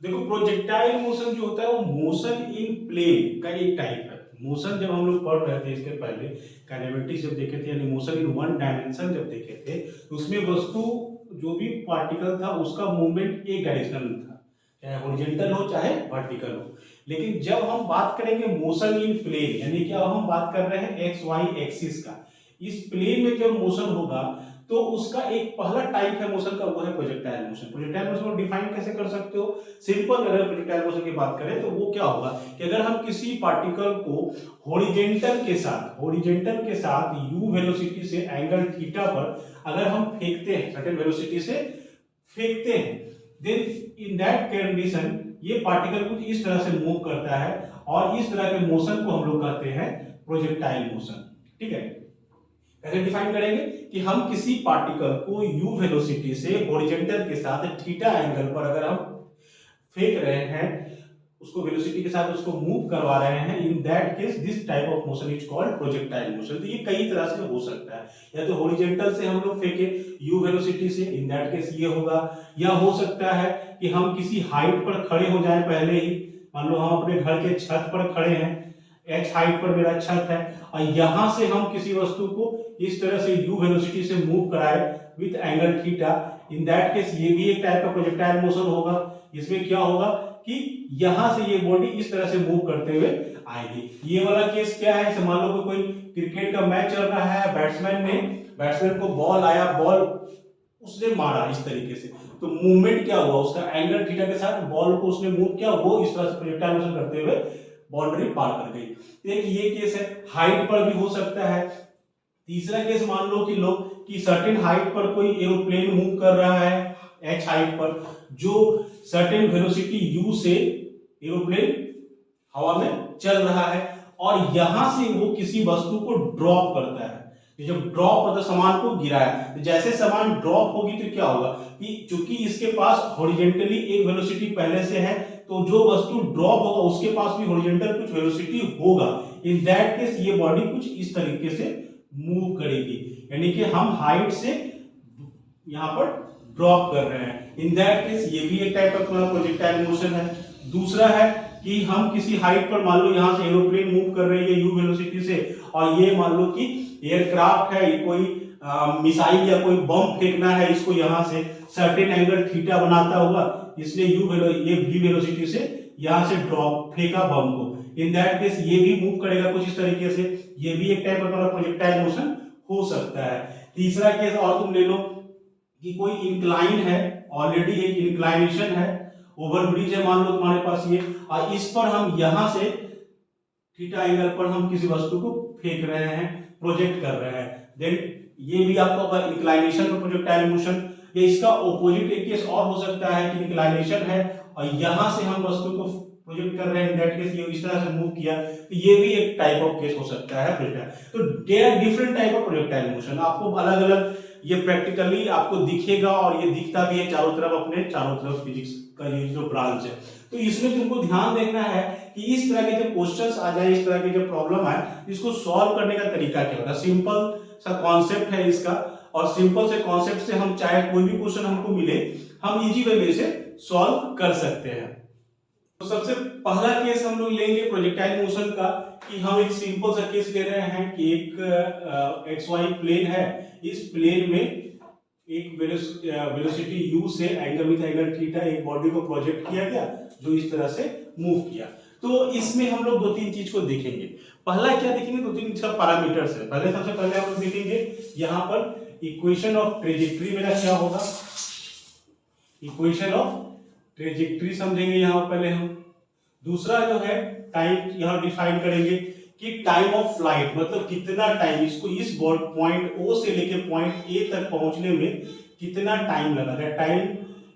देखो projectile motion जो होता है वो मोशन इन प्लेन का एक टाइप है। मोशन जब हम लोग पढ़ रहे थे इसके पहले काइनेमेटिक्स जब देखे थे यानी मोशन इन वन डायमेंशन जब देखे थे तो उसमें वस्तु जो भी पार्टिकल था उसका मूवमेंट एक डायरेक्शनल था, चाहे हॉरिजॉन्टल हो चाहे वर्टिकल हो। लेकिन जब हम बात करेंगे मोशन इन प्लेन यानी कि अब हम बात कर रहे हैं एक्स वाई एक्सिस का, इस प्लेन में जब मोशन होगा तो उसका एक पहला टाइप है मोशन का, वो है प्रोजेक्टाइल मोशन। प्रोजेक्टाइल मोशन को डिफाइन कैसे कर सकते हो? सिंपल, अगर प्रोजेक्टाइल मोशन की बात करें तो वो क्या होगा कि अगर हम किसी पार्टिकल को हॉरिजॉन्टल के साथ u वेलोसिटी से एंगल थीटा पर अगर हम फेंकते हैं, सर्टेन वेलोसिटी से फेंकते हैं, देन इन दैट कंडीशन ये पार्टिकल कुछ इस तरह से मूव करता है और इस तरह के मोशन को हम लोग कहते हैं प्रोजेक्टाइल मोशन। ठीक है, कैसे डिफाइन करेंगे कि हम किसी पार्टिकल को u वेलोसिटी से हॉरिजॉन्टल के साथ थीटा एंगल पर अगर हम फेंक रहे हैं, उसको वेलोसिटी के साथ उसको मूव करवा रहे हैं, in that case this type of motion is called projectile motion. तो ये कई तरह से हो सकता है, या तो हॉरिजॉन्टल से हम लोग फेंके u वेलोसिटी से, इन दैट केस ये होगा, या हो सकता है कि हम किसी हाइट पर खड़े हो जाएं पहले ही, मान लो हम अपने घर के छत पर खड़े हैं, h हाइट पर मेरा छत है और यहां से हम किसी वस्तु को इस तरह से u वेलोसिटी से मूव कराए with angle theta, in that case ये भी एक टाइप का प्रोजेक्टाइल मोशन होगा। इसमें क्या होगा कि यहां से ये बॉडी इस तरह से मूव करते हुए आएगी। ये वाला केस क्या है, मान लो कोई क्रिकेट का मैच चल रहा है, बैट्समैन को बॉल आया, बॉल उसने मारा इस तरीके से, तो मूवमेंट क्या हुआ उसका, एंगल थीटा के साथ बॉल को उसने मूव किया, वो इस तरह से प्रोजेक्टाइल मोशन करते हुए बाउंड्री पार कर गई। एक ये केस है, हाइट पर भी हो सकता है। तीसरा केस मान लो कि लोग कि सर्टेन हाइट पर कोई एरोप्लेन मूव कर रहा है h हाइट पर, जो सर्टेन वेलोसिटी u से एरोप्लेन हवा में चल रहा है और यहां से वो किसी वस्तु को ड्रॉप करता है। जब ड्रॉप मतलब सामान को गिराया, तो जैसे सामान ड्रॉप होगी तो क्या होगा कि चूंकि इसके पास हॉरिजॉन्टली एक वेलोसिटी पहले से है, तो जो वस्तु ड्रॉप होगा उसके पास भी हॉरिजॉन्टल कुछ वेलोसिटी होगा। इन दैट केस ये बॉडी कुछ इस तरीके से मूव करेगी, यानी कि हम हाइट से यहां पर ड्रॉप कर रहे हैं। इन दैट केस ये भी एक टाइप का प्रोजेक्टाइल मोशन है। दूसरा है कि हम किसी हाइट पर, मान लो यहां से एरोप्लेन मूव कर रही है u वेलोसिटी से, और ये मान लो कि एयरक्राफ्ट है, कोई मिसाइल या कोई बम फेंकना है इसको, यहां से सर्टेन एंगल थीटा बनाता हुआ इसने ये v वेलोसिटी से यहां से ड्रॉप फेंका बम को। इन दैट केस ये भी मूव करेगा कुछ इस तरीके से, ये भी एक टाइप का प्रोजेक्टाइल मोशन हो सकता है। तीसरा केस और तुम ले लो कि कोई इंक्लाइन है, ऑलरेडी एक इंक्लाइनेशन है, ओवरब्रिज है मान लो तुम्हारे पास ये, और इस पर हम यहां से थीटा एंगल पर हम किसी वस्तु को फेंक रहे हैं, प्रोजेक्ट कर रहे हैं, देन ये भी आपका इंक्लाइनेशन का प्रोजेक्टाइल मोशन। या इसका ऑपोजिट एक केस और हो सकता है कि इंक्लाइनेशन है और यहां से हम वस्तु को प्रोजेक्ट कर रहे हैं, दैट केस ये इस तरह से मूव किया, तो ये भी एक टाइप ऑफ केस हो सकता है प्रोजेक्टाइल। तो there are different type of projectile motion, आपको अलग अलग ये प्रैक्टिकली आपको दिखेगा और ये दिखता भी है चारों तरफ, अपने चारों तरफ फिजिक्स का ये जो ब्रांच है। तो इसमें तुमको ध्यान देखना है कि इस तरह के जब क्वेश्चंस आ जाए, इस तरह की जब प्रॉब्लम आए, इसको सॉल्व करने का तरीका क्या होगा। सिंपल सा कॉन्सेप्ट है इसका, और सिंपल से कॉन्सेप्ट से हम चाहे कोई भी क्वेश्चन हमको मिले, हम इजी वे में इसे सॉल्व कर सकते हैं। तो सबसे पहला केस हम लोग लेंगे प्रोजेक्टाइल मोशन का, कि हम एक सिंपल सा केस ले रहे हैं कि एक एक्स वाई प्लेन है, इस प्लेन में एक वेलोसिटी u से एंगल विद एंगल थीटा एक बॉडी को प्रोजेक्ट किया गया जो इस तरह से मूव किया। तो इसमें हम लोग दो तीन चीज को देखेंगे। पहला क्या देखेंगे, दो तीन इसका पैरामीटर्स है। सबसे पहले हम लोग देखेंगे यहाँ पर इक्वेशन ऑफ ट्रेजेक्टरी मेरा क्या होगा, इक्वेशन ऑफ ट्रेजेक्टरी समझेंगे यहाँ पहले हम। दूसरा जो है टाइम, यहाँ डिफाइन करेंगे कि टाइम ऑफ फ्लाइट मतलब कितना टाइम इसको इस पॉइंट O से लेके पॉइंट A तक पहुंचने में कितना टाइम लगा, that time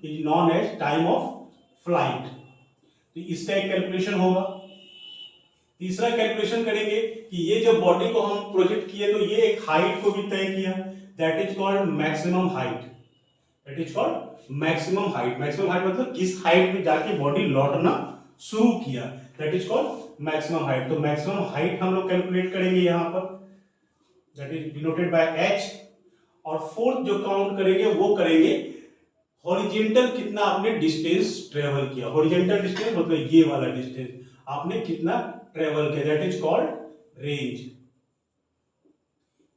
is known as time of flight. तो इसका एक कैलकुलेशन होगा। तीसरा कैलकुलेशन करेंगे कि ये जो बॉडी को हम प्रोजेक्ट किए तो ये एक हाइट को भी तय किया, that is called maximum height, that is called maximum height. Maximum height मतलब किस हाइट पे जाके बॉडी लौटना शुरू किया, that is called maximum height. तो मैक्सिमम हाइट हम लोग कैलकुलेट करेंगे यहाँ पर, that is denoted by h। और फोर्थ जो काउंट करेंगे वो करेंगे हॉरिजेंटल कितना आपने डिस्टेंस ट्रेवल किया, हॉरिजेंटल डिस्टेंस मतलब ये वाला डिस्टेंस आपने कितना ट्रेवल किया, that is called range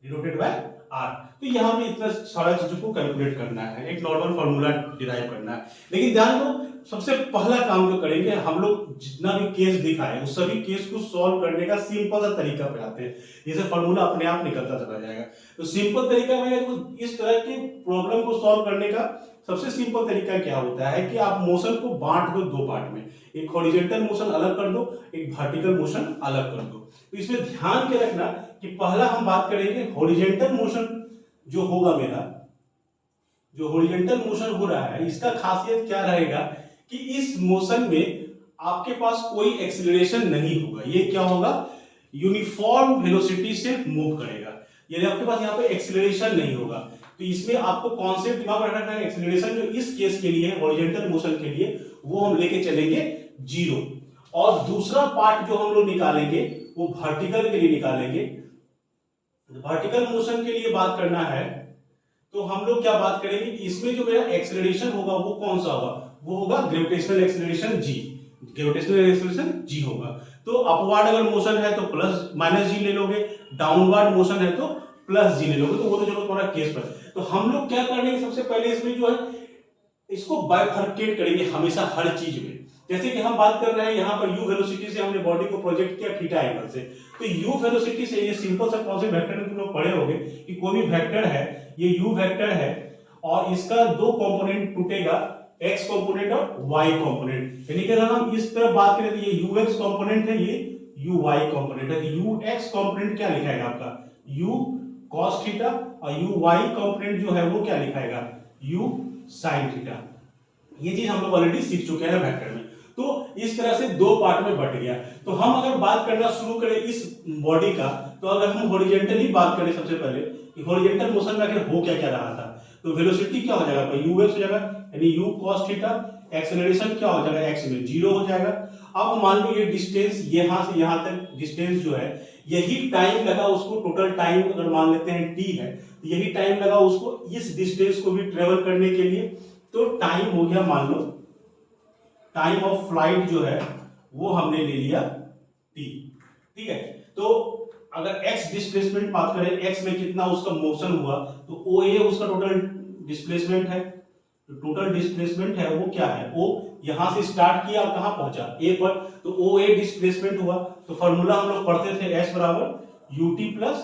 denoted by R. तो यहां पे इतना सारा चीजों को कैलकुलेट करना है, एक नॉर्मल फार्मूला डिराइव करना है। लेकिन ध्यान दो, सबसे पहला काम जो करेंगे हम लोग, जितना भी केस दिखा है उस सभी केस को सॉल्व करने का सिंपल सा तरीका पे आते हैं, जैसे फार्मूला अपने आप निकलता चला जाएगा। तो सिंपल तरीका में तो इस तरह की प्रॉब्लम को सॉल्व करने का सबसे सिंपल तरीका क्या होता है कि आप मोशन को बांट दो दो पार्ट में, एक हॉरिजॉन्टल मोशन अलग कर दो, एक वर्टिकल मोशन अलग कर दो। तो इसमें ध्यान के रखना कि पहला हम बात करेंगे हॉरिजॉन्टल मोशन जो होगा मेरा, जो हॉरिजॉन्टल मोशन हो रहा है इसका खासियत क्या रहेगा कि इस मोशन में आपके पास कोई एक्सीलरेशन नहीं होगा, ये क्या होगा, यूनिफॉर्म वेलोसिटी से मूव करेगा, यानी आपके पास यहाँ पे एक्सीलरेशन नहीं होगा। तो इसमें आपको कॉन्सेप्ट दिमाग में रखना है, एक्सीलरेशन जो इस केस के लिए हॉरिजॉन्टल मोशन के लिए वो हम लेके चलेंगे 0, और दूसरा पार्ट जो हम लोग निकालेंगे वो वर्टिकल के लिए निकालेंगे। वर्टिकल मोशन के लिए बात करना है तो हम लोग क्या बात करेंगे, इसमें जो मेरा एक्सेलरेशन होगा वो कौन सा होगा, वो होगा ग्रेविटेशनल एक्सेलरेशन जी, ग्रेविटेशनल एक्सेलरेशन जी होगा। तो अपवर्ड अगर मोशन है तो प्लस माइनस जी ले लोगे, डाउनवर्ड मोशन है तो प्लस जी ले लोगे, तो वो तो चलो तुम्हारा केस पर। तो हम लोग क्या करेंगे, सबसे पहले इसमें जो है इसको बाइफर्केट करेंगे हमेशा हर चीज में। जैसे कि हम बात कर रहे हैं यहाँ पर यू वेलोसिटी से हमने बॉडी को प्रोजेक्ट किया थीटा एंगल से, तो यू वेलोसिटी से ये सिंपल सा कॉन्सेप्ट वेक्टर में तुम लोग पढ़े होंगे कि कोई भी वेक्टर है, ये यू वेक्टर है और इसका दो कंपोनेंट टूटेगा, एक्स कंपोनेंट और वाई कंपोनेंट। यानी कि अगर हम इस तरह बात करें तो ये यू एक्स कंपोनेंट है, ये यू वाई कंपोनेंट है। तो यू एक्स कंपोनेंट क्या लिखाएगा आपका, यू कॉस थीटा, और यू वाई कंपोनेंट जो है वो क्या लिखाएगा, यू साइन थीटा। ये चीज हम लोग ऑलरेडी सीख चुके हैं वेक्टर में। तो इस तरह से दो पार्ट में बट गया। तो हम अगर बात करना शुरू करें इस बॉडी का, तो अगर हम हॉरिजॉन्टली बात करें सबसे पहले कि हॉरिजॉन्टल मोशन में आखिर हो क्या क्या रहा था, तो वेलोसिटी क्या हो जाएगा, यू एक्स हो जाएगा, यानी यू कॉस थीटा, एक्सेलरेशन क्या हो जाएगा, एक्स में 0 हो जाएगा। अब मान लो ये डिस्टेंस यहां से यहां तक डिस्टेंस जो है, यही टाइम लगा उसको, टोटल टाइम अगर मान लेते हैं t है, तो यही टाइम लगा उसको इस डिस्टेंस को भी ट्रेवल करने के लिए। तो टाइम हो गया, मान लो टाइम ऑफ फ्लाइट जो है वो हमने ले लिया t, ठीक है। तो अगर x डिस्प्लेसमेंट बात करें, x में कितना उसका मोशन हुआ, तो ओ ए उसका टोटल डिस्प्लेसमेंट है। तो टोटल डिस्प्लेसमेंट है वो क्या है, o यहां से स्टार्ट किया और कहां पहुंचा, a पर, तो ओ ए डिस्प्लेसमेंट हुआ। तो फॉर्मूला हम लोग पढ़ते थे s बराबर ut plus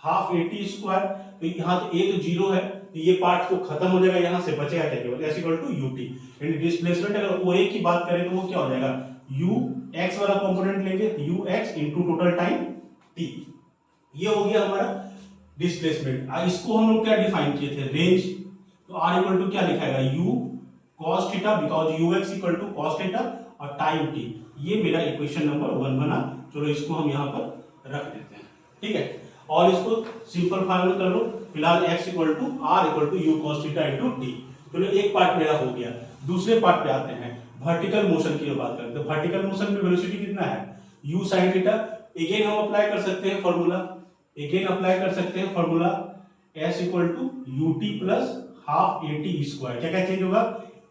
half A T square. तो यहाँ तो a तो 0 है, तो ये पार्ट को खत्म हो जाएगा, यहां से बचेगा क्या, केवल s इक्वल टू ut। यानी डिस्प्लेसमेंट अगर OA की बात करें तो वो क्या हो जाएगा, u x वाला कंपोनेंट लेंगे तो ux into total time t, ये हो गया हमारा डिस्प्लेसमेंट। इसको हम लोग क्या डिफाइन किए थे, रेंज। तो r इक्वल टू क्या लिखाएगा, u cos theta, because ux equal to cos theta और टाइम t। ये मेरा इक्वेशन नंबर 1 बना। चलो इसको हम यहां पर रख देते हैं, ठीक है, और इसको सिंपल फाइनल कर लो। फिलहाल x equal to r equal to u cos theta into t। चलो एक पार्ट मेरा हो गया। दूसरे पार्ट पे आते हैं, वर्टिकल मोशन की बात करते हैं। तो वर्टिकल मोशन में वेलोसिटी कितना है, u sin थीटा। अगेन हम अप्लाई कर सकते हैं formula, s equal to ut plus half at square. क्या क्या चेंज होगा,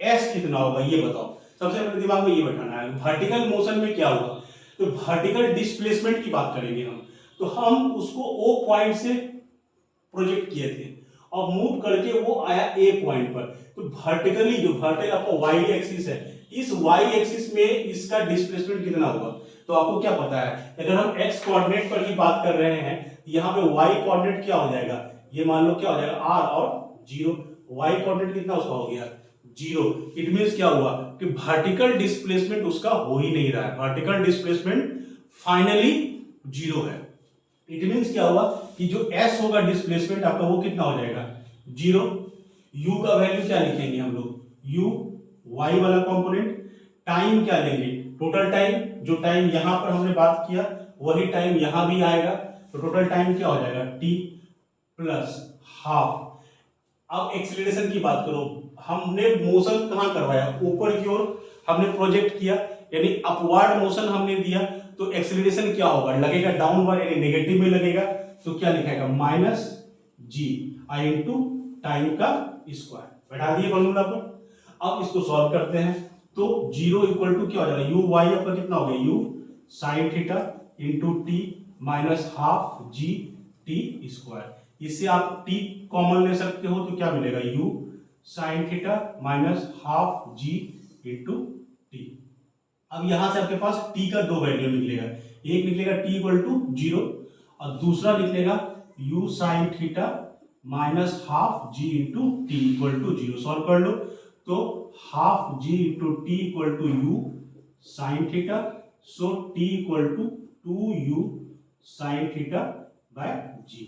s कितना होगा ये बताओ, सबसे पहले दिमाग में ये बैठाना है। वर्टिकल मोशन में क्या होगा, तो वर्टिकल डिस्प्लेसमेंट की बात करेंगे हम, तो हम उसको o पॉइंट से प्रोजेक्ट किए थे और मूव करके वो आया ए पॉइंट पर। तो वर्टिकली जो वर्टिकल आपका वाई एक्सिस है, इस वाई एक्सिस में इसका डिस्प्लेसमेंट कितना होगा, तो आपको क्या पता है, अगर हम एक्स कोऑर्डिनेट पर ही बात कर रहे हैं, यहाँ पे वाई कोऑर्डिनेट क्या हो जाएगा, ये मान लो क्या हो जाएगा आर और 0। वाई कोऑर्डिनेट कितना उसका हो गया 0। इट मींस क्या हुआ कि वर्टिकल डिस्प्लेसमेंट उसका हो ही नहीं रहा है, वर्टिकल डिस्प्लेसमेंट फाइनली 0 है। इट मींस क्या हुआ कि जो s होगा डिस्प्लेसमेंट आपका वो कितना हो जाएगा 0। u का वैल्यू क्या लिखेंगे हम लोग, u y वाला कंपोनेंट, टाइम क्या लेंगे, टोटल टाइम, जो टाइम यहां पर हमने बात किया वही टाइम यहां भी आएगा, तो टोटल टाइम क्या हो जाएगा t प्लस हाफ। अब एक्सीलरेशन की बात करो, हमने मोशन कहां करवाया, ऊपर की ओर हमने प्रोजेक्ट किया, यानी अपवर्ड मोशन हमने दिया, तो एक्सीलरेशन क्या होगा, लगेगा डाउनवर्ड, यानी नेगेटिव में लगेगा। तो क्या लिखाएगा माइनस जी आई इंटू टाइम का स्क्वायर, बैठा दिए फॉर्मूला पर। अब इसको सॉल्व करते हैं तो 0 इक्वल टू क्या हो जाएगा, यू वाई आपका कितना हो गया, you sine theta into T minus half G T square. इससे आप टी कॉमन ले सकते हो तो क्या मिलेगा, u sine theta minus half g into t. अब यहां से आपके पास टी का दो वैल्यू निकलेगा, एक निकलेगा टी इक्वल टू 0 और दूसरा निकलेगा u sine theta minus half g into t equal to 0। Solve कर लो तो half g into t equal to u sine theta, so t equal to 2u sine theta by g.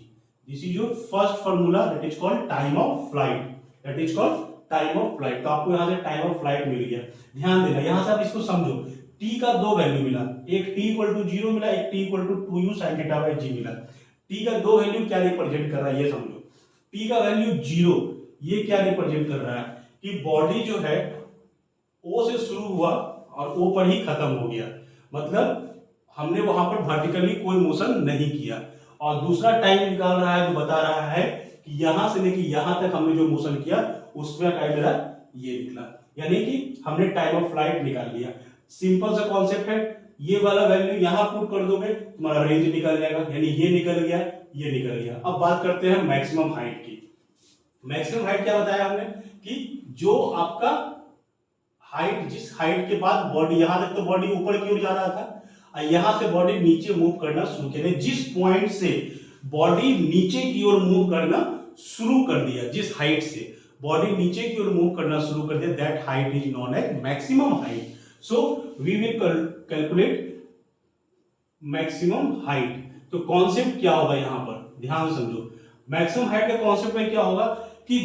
This is your first formula, that is called time of flight, that is called time of flight. तो आपको यहां से time of flight मिल गया। ध्यान देना, यहां से आप इसको समझो, टी का दो वैल्यू मिला, एक टी इक्वल टू 0 मिला, एक t equal to 2u sine theta by g मिला। टी का दो वैल्यू क्या रिप्रेजेंट कर रहा है ये समझो। टी का वैल्यू 0, ये क्या रिप्रेजेंट कर रहा है कि बॉडी जो है ओ से शुरू हुआ और ओ पर ही खत्म हो गया, मतलब हमने वहां पर वर्टिकली कोई मोशन नहीं किया। और दूसरा टाइम निकाल रहा है जो बता रहा है कि यहां से लेके यहां तक हमने जो मोशन किया उसमें टाइम मेरा ये निकला, यानी कि हमने टाइम ऑफ फ्लाइट निकाल लिया। सिंपल सा कॉन्सेप्ट है, ये वाला वैल्यू यहां पुट कर दोगे तुम्हारा रेंज निकल जाएगा, यानी ये निकल गया, ये निकल गया। अब बात करते हैं मैक्सिमम हाइट की। मैक्सिमम हाइट क्या बताया हमने कि जो आपका हाइट, जिस हाइट के बाद बॉडी, यहां तक तो बॉडी ऊपर की ओर जा रहा था, यहां से बॉडी नीचे मूव करना शुरू किया, जिस पॉइंट से बॉडी नीचे की ओर मूव करना शुरू कर दिया, जिस हाइट से बॉडी नीचे की ओर मूव करना शुरू कर दिया, that height is known as maximum height. So we will calculate maximum height. तो कॉन्सेप्ट क्या होगा यहां पर, ध्यान से समझो। मैक्सिमम हाइट के कॉन्सेप्ट में क्या होगा कि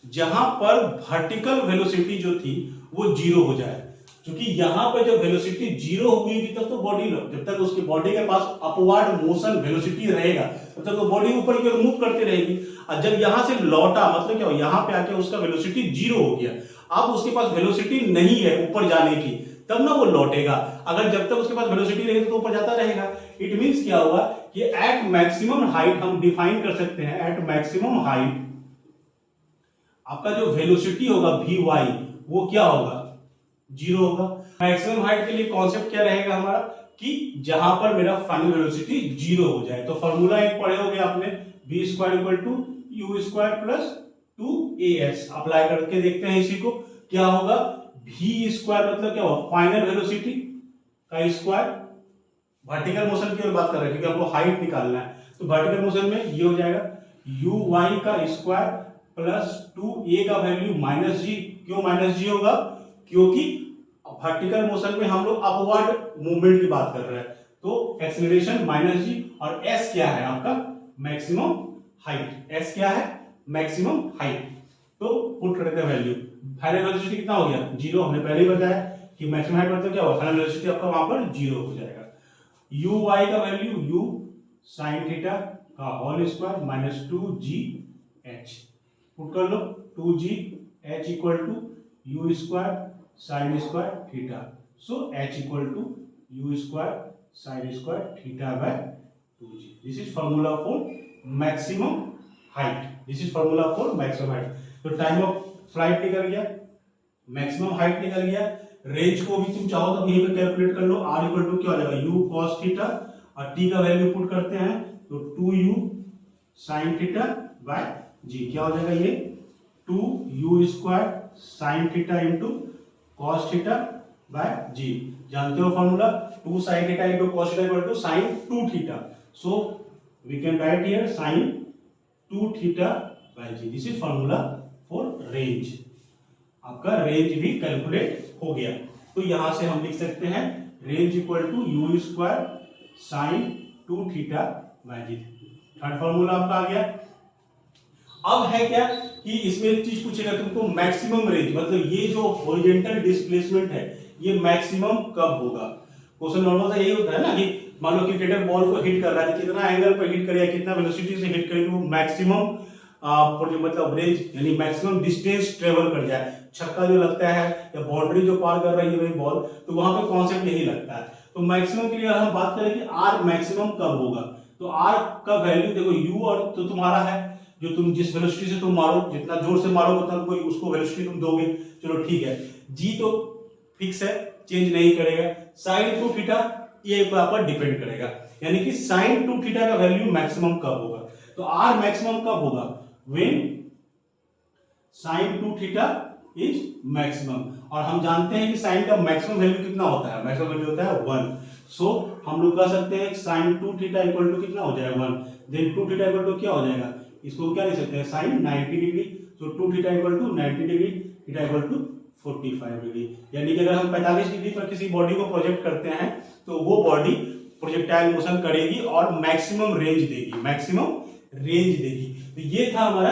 जहां पर वर्टिकल वेलोसिटी जो थी वो 0 हो जाए, क्योंकि यहां पर जब वेलोसिटी 0 हुई तब तो बॉडी, जब तक उसकी बॉडी के पास अपवर्ड मोशन वेलोसिटी रहेगा तब तक तो बॉडी ऊपर की ओर मूव करती रहेगी। और जब यहां से लौटा, मतलब क्या हो, यहां पे आके उसका वेलोसिटी 0 हो गया, अब उसके पास वेलोसिटी नहीं है ऊपर जाने की, तब ना वो लौटेगा। अगर जब तक उसके पास वेलोसिटी रहेगी तो ऊपर जाता रहेगा। इट मींस क्या होगा कि एट मैक्सिमम हाइट हम डिफाइन कर सकते हैं, एट मैक्सिमम हाइट आपका जो वेलोसिटी होगा वी वाई वो क्या होगा, 0 होगा। मैक्सिमम हाइट के लिए कॉन्सेप्ट क्या रहेगा हमारा कि जहां पर मेरा फाइनल वेलोसिटी 0 हो जाए। तो फॉर्मूला एक पढ़े होगे आपने, v square equal to u square plus 2as। Apply करके देखते हैं इसी को, क्या होगा, v स्क्वायर मतलब क्या होगा, फाइनल वेलोसिटी का स्क्वायर, वर्टिकल मोशन की ओर बात कर रहे हैं क्योंकि हमको हाइट निकालना है। तो वर्टिकल मोशन में ये हो जाएगा यू वाई का स्क्वायर प्लस 2a का वैल्यू माइनस जी। क्यों माइनस जी होगा, क्योंकि वर्टिकल मोशन में हम लोग अपवर्ड मूवमेंट की बात कर रहे हैं, तो एक्सीलरेशन माइनस जी। और s क्या है आपका, मैक्सिमम हाइट। s क्या है, मैक्सिमम हाइट। तो पुट करते हैं वैल्यू, फाइनल वेलोसिटी कितना हो गया, 0। हमने पहले ही बताया कि मैक्सिमम हाइट मतलब क्या होगा, फाइनल वेलोसिटी आपका वहां पर 0 हो जाएगा। यू वाई का वैल्यू यू साइन थीटा का whole square minus 2gh put कर लो, 2gh equal to u square sine square theta, so h equal to u square sine square theta by 2g। This is formula for maximum height, this is formula for maximum height. तो time of flight निकल गया, maximum height निकल गया, range को भी तुम चाहो तो यहीं पे कैलकुलेट कर लो, r इक्वल टू क्या हो जाएगा, u cos थीटा, और t का वैल्यू पुट करते हैं तो 2u sin theta by g। क्या हो जाएगा ये, 2u square sin theta into cos theta by g। जानते हो formula, 2 sin theta into cos theta equal to sin 2 theta, so we can write here sin 2 theta by g। This is formula for range. आपका range भी calculate हो गया, तो यहां से हम लिख सकते हैं range equal to u square sine 2 theta by g. Third formula आपका आ गया। अब है क्या कि इसमें एक चीज पूछेगा तुमको, मैक्सिमम रेंज, मतलब ये जो हॉरिजॉन्टल डिस्प्लेसमेंट है ये मैक्सिमम कब होगा। क्वेश्चन नॉर्मल सा यही होता है ना कि मान लो क्रिकेटर बॉल को हिट कर रहा है, कितना एंगल पर हिट करेगा, कितना वेलोसिटी से हिट करेगा, वो मैक्सिमम मतलब रेंज यानी मैक्सिमम डिस्टेंस ट्रेवल कर जाए। छक्का जो लगता है या बाउंड्री जो पार कर रही है बॉल, तो वहां पे कॉन्सेप्ट यही लगता है। तो मैक्सिमम के लिए हम बात करें कि आर मैक्सिमम कब होगा, तो आर का वैल्यू देखो, यू और तो तुम्हारा है जो तुम जिस वेलोसिटी से तुम मारो, जितना जोर से मारो उतना कोई उसको वेलोसिटी तुम दोगे। चलो ठीक है, जी तो फिक्स है, चेंज नहीं करेगा। साइन टू थीटा ये पर डिपेंड करेगा, यानी कि साइन टू थीटा का वैल्यू मैक्सिमम कब होगा, तो आर मैक्सिमम कब होगा, when sign two theta is maximum. और हम जानते हैं कि साइन का मैक्सिमम वैल्यू कितना होता है, मैक्सिमम वैल्यू होता है 1। सो हम लोग कह सकते हैं sine two theta equal to कितना हो जाएगा 1, then two theta equal to क्या हो जाएगा, इसको क्या लिख सकते हैं sine 90 degree. So two theta equal to 90 degree, theta equal to 45 degree. यानी कि अगर हम 45 डिग्री पर किसी बॉडी को प्रोजेक्ट करते हैं तो वो बॉडी प्रोजेक्टाइल मोशन करेगी और मैक्सिमम रेंज देगी, मैक्सिमम रेंज देगी। तो ये था हमारा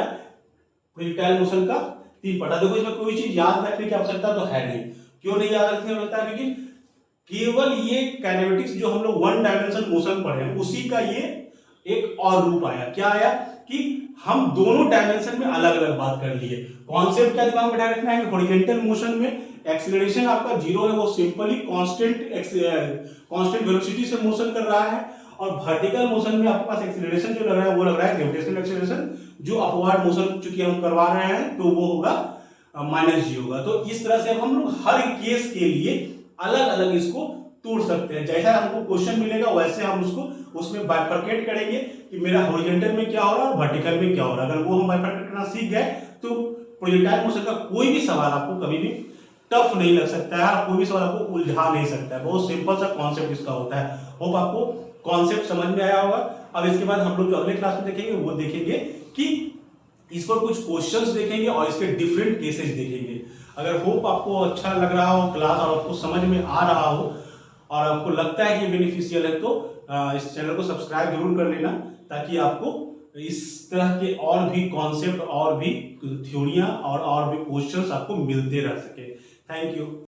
प्रोजेक्टाइल मोशन का 3 पार्ट। देखो इसमें कोई चीज याद रखने की आवश्यकता तो है नहीं। क्यों नहीं याद रखने की आवश्यकता, क्योंकि केवल ये काइनेमेटिक्स जो हम लोग 1 डायमेंशन मोशन पढ़े हैं उसी का ये एक और रूप आया। क्या आया कि हम दोनों डायमेंशन में अलग अलग बात कर लिए। कॉन्सेप्ट क्या दिमाग में बैठा रखना है, हॉरिजॉन्टल मोशन में एक्सीलरेशन आपका 0 है, वो सिंपली कांस्टेंट वेलोसिटी से मोशन कर रहा है। और वर्टिकल मोशन में आपके पास एक्सीलरेशन जो लग रहा है वो लग रहा है ग्रेविटेशनल एक्सीलरेशन, जो अपवर्ड मोशन चूंकि हम करवा रहे हैं तो वो होगा -g होगा। तो इस तरह से हम लोग हर केस के लिए अलग अलग इसको तोड़ सकते हैं। जैसा हमको क्वेश्चन मिलेगा वैसे हम उसको उसमें बाइफरकेट करेंगे कि मेरा हॉरिजॉन्टल में क्या हो रहा है और वर्टिकल में क्या हो रहा है। अगर वो हम बाइफरकेट करना सीख गए तो प्रोजेक्टाइल मोशन का कोई भी सवाल आपको कभी भी टफ नहीं लग सकता है, कोई भी सवाल आपको उलझा नहीं सकता है। बहुत सिंपल सा कॉन्सेप्ट इसका होता है। होप आपको कॉन्सेप्ट समझ में आया होगा। अब इसके बाद हम लोग जो अगले क्लास में देखेंगे वो देखेंगे कि इस पर कुछ क्वेश्चंस देखेंगे और इसके डिफरेंट केसेस देखेंगे। अगर होप आपको अच्छा लग रहा हो क्लास और आपको समझ में आ रहा हो और आपको लगता है कि बेनिफिशियल है तो इस चैनल को सब्सक्राइब जरूर कर लेना, ताकि आपको इस तरह के और भी कॉन्सेप्ट और भी थ्योरियां और भी क्वेश्चंस आपको मिलते रह सके। Thank you.